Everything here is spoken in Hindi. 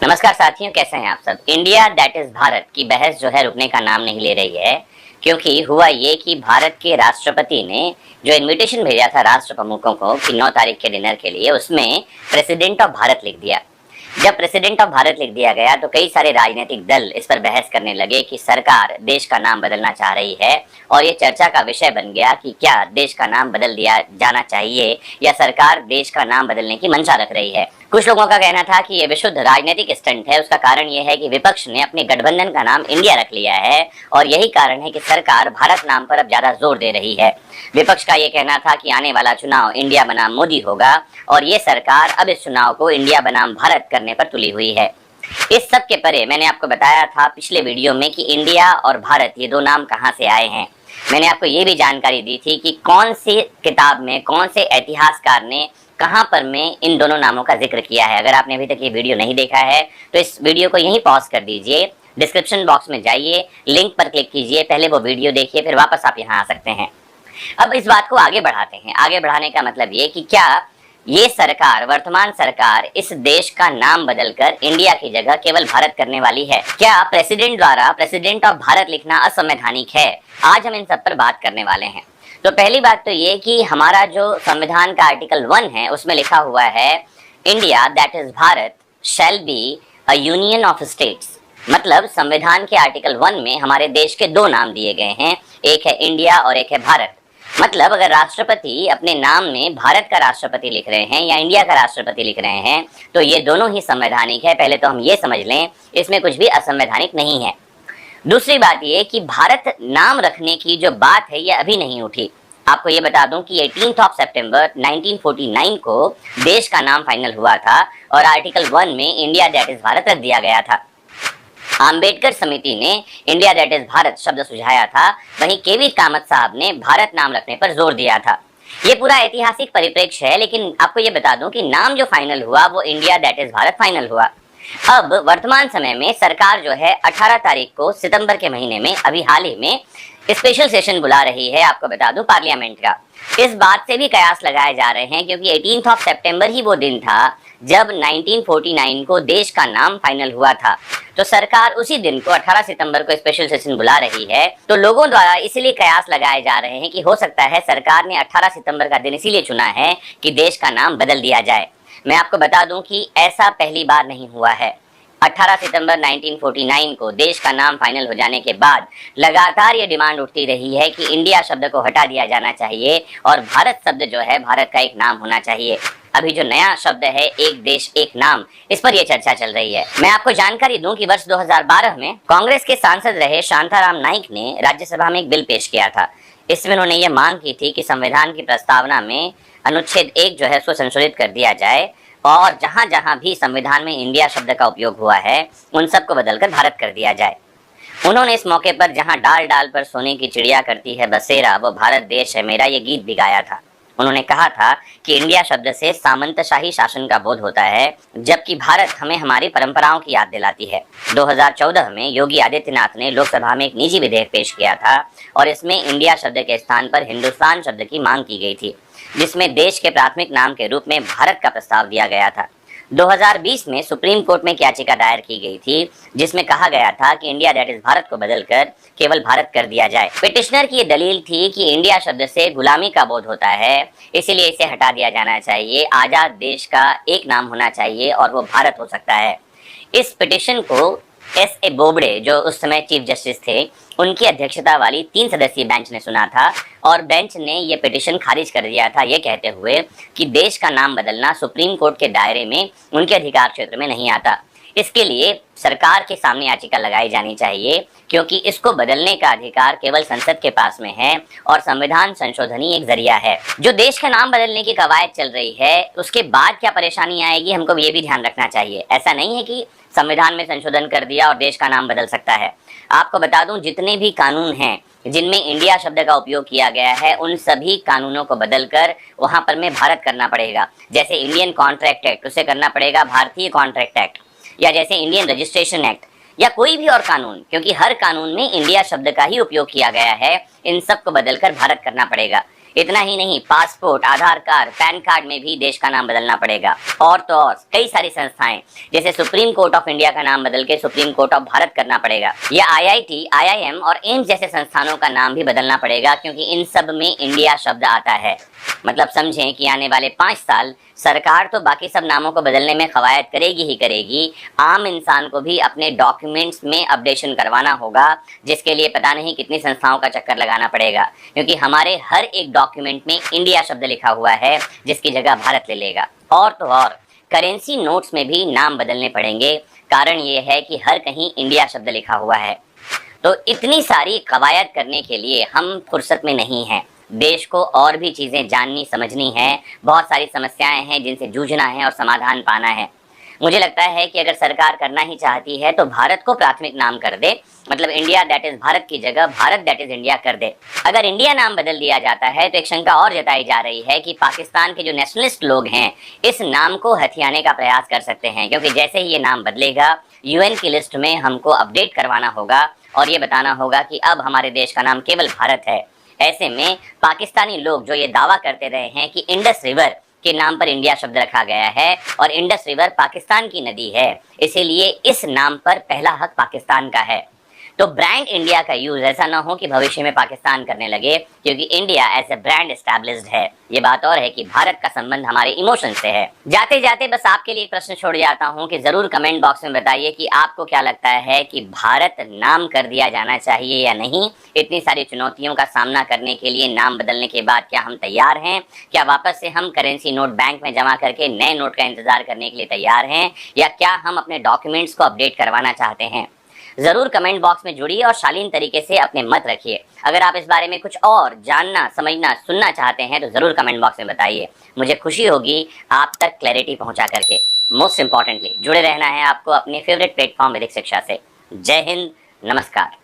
नमस्कार साथियों, कैसे हैं आप सब। इंडिया दैट इज भारत की बहस जो है रुकने का नाम नहीं ले रही है, क्योंकि हुआ ये कि भारत के राष्ट्रपति ने जो इनविटेशन भेजा था राष्ट्र प्रमुखों को कि 9 तारीख के डिनर के लिए, उसमें प्रेसिडेंट ऑफ भारत लिख दिया। जब प्रेसिडेंट ऑफ भारत लिख दिया गया तो कई सारे राजनीतिक दल इस पर बहस करने लगे कि सरकार देश का नाम बदलना चाह रही है, और ये चर्चा का विषय बन गया कि क्या देश का नाम बदल दिया जाना चाहिए या सरकार देश का नाम बदलने की मंशा रख रही है। कुछ लोगों का कहना था कि ये विशुद्ध राजनीतिक स्टंट है। उसका कारण यह है कि विपक्ष ने अपने गठबंधन का नाम इंडिया रख लिया है, और यही कारण है कि सरकार भारत नाम पर अब ज्यादा जोर दे रही है। विपक्ष का ये कहना था कि आने वाला चुनाव इंडिया बनाम मोदी होगा, और ये सरकार अब इस चुनाव को इंडिया बनाम भारत करने पर तुली हुई है। इस सब के परे मैंने आपको बताया था पिछले वीडियो में कि इंडिया और भारत ये दो नाम कहाँ से आए हैं। मैंने आपको ये भी जानकारी दी थी कि कौन सी किताब में कौन से इतिहासकार ने कहां पर में इन दोनों नामों का जिक्र किया है। अगर आपने अभी तक ये वीडियो नहीं देखा है तो इस वीडियो को यहीं पॉज कर दीजिए, डिस्क्रिप्शन बॉक्स में जाइए, लिंक पर क्लिक कीजिए, पहले वो वीडियो देखिए, फिर वापस आप यहाँ आ सकते हैं। अब इस बात को आगे बढ़ाते हैं। आगे बढ़ाने का मतलब ये कि क्या ये सरकार, वर्तमान सरकार, इस देश का नाम बदलकर इंडिया की जगह केवल भारत करने वाली है? क्या प्रेसिडेंट द्वारा प्रेसिडेंट ऑफ भारत लिखना असंवैधानिक है? आज हम इन सब पर बात करने वाले हैं। तो पहली बात तो ये कि हमारा जो संविधान का आर्टिकल 1 है उसमें लिखा हुआ है India that is Bharat shall be a union of states. मतलब संविधान के आर्टिकल 1 में हमारे देश के दो नाम दिए गए हैं, एक है इंडिया और एक है भारत। मतलब अगर राष्ट्रपति अपने नाम में भारत का राष्ट्रपति लिख रहे हैं या इंडिया का राष्ट्रपति लिख रहे हैं तो ये दोनों ही संवैधानिक है। पहले तो हम ये समझ लें, इसमें कुछ भी असंवैधानिक नहीं है। दूसरी बात ये कि भारत नाम रखने की जो बात है ये अभी नहीं उठी। आपको ये बता दूं कि 18 सितंबर 1949 को देश का नाम फाइनल हुआ था और आर्टिकल 1 में इंडिया दैट इज भारत रख दिया गया था। आम्बेडकर समिति ने इंडिया दैट इज भारत शब्द सुझाया था, वहीं केवी कामत साहब ने भारत नाम रखने पर जोर दिया था। ये पूरा ऐतिहासिक परिप्रेक्ष्य है, लेकिन आपको ये बता दूं कि नाम जो फाइनल हुआ वो India that is Bharat final हुआ। अब वर्तमान समय में सरकार जो है 18 तारीख को सितंबर के महीने में अभी हाल ही में स्पेशल सेशन बुला रही है, आपको बता दूं, पार्लियामेंट का। इस बात से भी कयास लगाए जा रहे हैं क्योंकि 18 सितंबर ही वो दिन था जब 1949 को देश का नाम फाइनल हुआ था। तो सरकार उसी दिन को 18 सितंबर को स्पेशल सेशन बुला रही है। तो लोगों द्वारा इसलिए कयास लगाए जा रहे हैं कि हो सकता है सरकार ने 18 सितंबर का दिन इसीलिए चुना है कि देश का नाम बदल दिया जाए। मैं आपको बता दूं कि ऐसा पहली बार नहीं हुआ है। 18 सितंबर 1949 को देश का नाम फाइनल हो जाने के बाद लगातार ये डिमांड उठती रही है कि इंडिया शब्द को हटा दिया जाना चाहिए और भारत शब्द जो है भारत का एक नाम होना चाहिए। अभी जो नया शब्द है एक देश एक नाम, इस पर यह चर्चा चल रही है। मैं आपको जानकारी दूं कि वर्ष 2012 में कांग्रेस के सांसद रहे शांताराम नाइक ने राज्यसभा में एक बिल पेश किया था। इसमें उन्होंने ये मांग की थी कि संविधान की प्रस्तावना में अनुच्छेद 1 जो है उसको संशोधित कर दिया जाए और जहां जहां भी संविधान में इंडिया शब्द का उपयोग हुआ है उन सबको बदलकर भारत कर दिया जाए। उन्होंने इस मौके पर जहां डाल डाल पर सोने की चिड़िया करती है बसेरा, वो भारत देश है मेरा, ये गीत भी गाया था। उन्होंने कहा था कि इंडिया शब्द से सामंतशाही शासन का बोध होता है, जबकि भारत हमें हमारी परंपराओं की याद दिलाती है। 2014 में योगी आदित्यनाथ ने लोकसभा में एक निजी विधेयक पेश किया था और इसमें इंडिया शब्द के स्थान पर हिंदुस्तान शब्द की मांग की गई थी, जिसमें देश के प्राथमिक नाम के रूप में भारत का प्रस्ताव दिया गया था। 2020 में सुप्रीम कोर्ट में एक याचिका दायर की गई थी जिसमें कहा गया था कि इंडिया दैट इज भारत को बदलकर केवल भारत कर दिया जाए। पिटिशनर की ये दलील थी कि इंडिया शब्द से गुलामी का बोध होता है, इसीलिए इसे हटा दिया जाना चाहिए। आजाद देश का एक नाम होना चाहिए और वो भारत हो सकता है। इस पिटिशन को S.A. बोबड़े जो उस समय चीफ जस्टिस थे, उनकी अध्यक्षता वाली 3 सदस्यीय बेंच ने सुना था और बेंच ने यह पिटीशन खारिज कर दिया था, ये कहते हुए कि देश का नाम बदलना सुप्रीम कोर्ट के दायरे में उनके अधिकार क्षेत्र में नहीं आता। इसके लिए सरकार के सामने याचिका लगाई जानी चाहिए, क्योंकि इसको बदलने का अधिकार केवल संसद के पास में है और संविधान संशोधन ही एक जरिया है। जो देश का नाम बदलने की कवायद चल रही है उसके बाद क्या परेशानी आएगी, हमको ये भी ध्यान रखना चाहिए। ऐसा नहीं है कि संविधान में संशोधन कर दिया और देश का नाम बदल सकता है। आपको बता दूं, जितने भी कानून हैं जिनमें इंडिया शब्द का उपयोग किया गया है उन सभी कानूनों को बदलकर वहां पर में भारत करना पड़ेगा। जैसे इंडियन कॉन्ट्रैक्ट एक्ट, उसे करना पड़ेगा भारतीय कॉन्ट्रैक्ट एक्ट, या जैसे इंडियन रजिस्ट्रेशन एक्ट या कोई भी और कानून, क्योंकि हर कानून में इंडिया शब्द का ही उपयोग किया गया है, इन सब को बदलकर भारत करना पड़ेगा। इतना ही नहीं, पासपोर्ट, आधार कार्ड, पैन कार्ड में भी देश का नाम बदलना पड़ेगा। और तो और कई सारी संस्थाएं, जैसे सुप्रीम कोर्ट ऑफ इंडिया का नाम बदल के सुप्रीम कोर्ट ऑफ भारत करना पड़ेगा, या IIT, IIM और एम्स जैसे संस्थानों का नाम भी बदलना पड़ेगा, क्योंकि इन सब में इंडिया शब्द आता है। मतलब समझें कि आने वाले 5 साल सरकार तो बाकी सब नामों को बदलने में कवायद करेगी ही करेगी, आम इंसान को भी अपने डॉक्यूमेंट्स में अपडेशन करवाना होगा, जिसके लिए पता नहीं कितनी संस्थाओं का चक्कर लगाना पड़ेगा, क्योंकि हमारे हर एक डॉक्यूमेंट में इंडिया शब्द लिखा हुआ है, जिसकी जगह भारत ले लेगा। और तो और करेंसी नोट्स में भी नाम बदलने पड़ेंगे, कारण ये है कि हर कहीं इंडिया शब्द लिखा हुआ है। तो इतनी सारी कवायद करने के लिए हम फुर्सत में नहीं हैं। देश को और भी चीज़ें जाननी समझनी है, बहुत सारी समस्याएं हैं जिनसे जूझना है और समाधान पाना है। मुझे लगता है कि अगर सरकार करना ही चाहती है तो भारत को प्राथमिक नाम कर दे, मतलब इंडिया दैट इज भारत की जगह भारत दैट इज इंडिया कर दे। अगर इंडिया नाम बदल दिया जाता है तो एक शंका और जताई जा रही है कि पाकिस्तान के जो नेशनलिस्ट लोग हैं इस नाम को हथियाने का प्रयास कर सकते हैं, क्योंकि जैसे ही ये नाम बदलेगा UN की लिस्ट में हमको अपडेट करवाना होगा और ये बताना होगा कि अब हमारे देश का नाम केवल भारत है। ऐसे में पाकिस्तानी लोग जो ये दावा करते रहे हैं कि इंडस रिवर के नाम पर इंडिया शब्द रखा गया है और इंडस रिवर पाकिस्तान की नदी है, इसीलिए इस नाम पर पहला हक पाकिस्तान का है। तो ब्रांड इंडिया का यूज ऐसा ना हो कि भविष्य में पाकिस्तान करने लगे, क्योंकि India as a brand established है। ये बात और है कि भारत का संबंध हमारे इमोशन से है। जाते जाते बस आपके लिए एक प्रश्न छोड़ जाता हूँ कि जरूर कमेंट बॉक्स में बताइए कि आपको क्या लगता है कि भारत नाम कर दिया जाना चाहिए या नहीं। इतनी सारी चुनौतियों का सामना करने के लिए नाम बदलने के बाद क्या हम तैयार हैं? क्या वापस से हम करेंसी नोट बैंक में जमा करके नए नोट का इंतजार करने के लिए तैयार हैं, या क्या हम अपने डॉक्यूमेंट्स को अपडेट करवाना चाहते हैं? जरूर कमेंट बॉक्स में जुड़िए और शालीन तरीके से अपने मत रखिए। अगर आप इस बारे में कुछ और जानना, समझना, सुनना चाहते हैं तो जरूर कमेंट बॉक्स में बताइए। मुझे खुशी होगी आप तक क्लैरिटी पहुंचा करके। मोस्ट इंपॉर्टेंटली जुड़े रहना है आपको अपने फेवरेट प्लेटफॉर्म वैदिक शिक्षा से। जय हिंद, नमस्कार।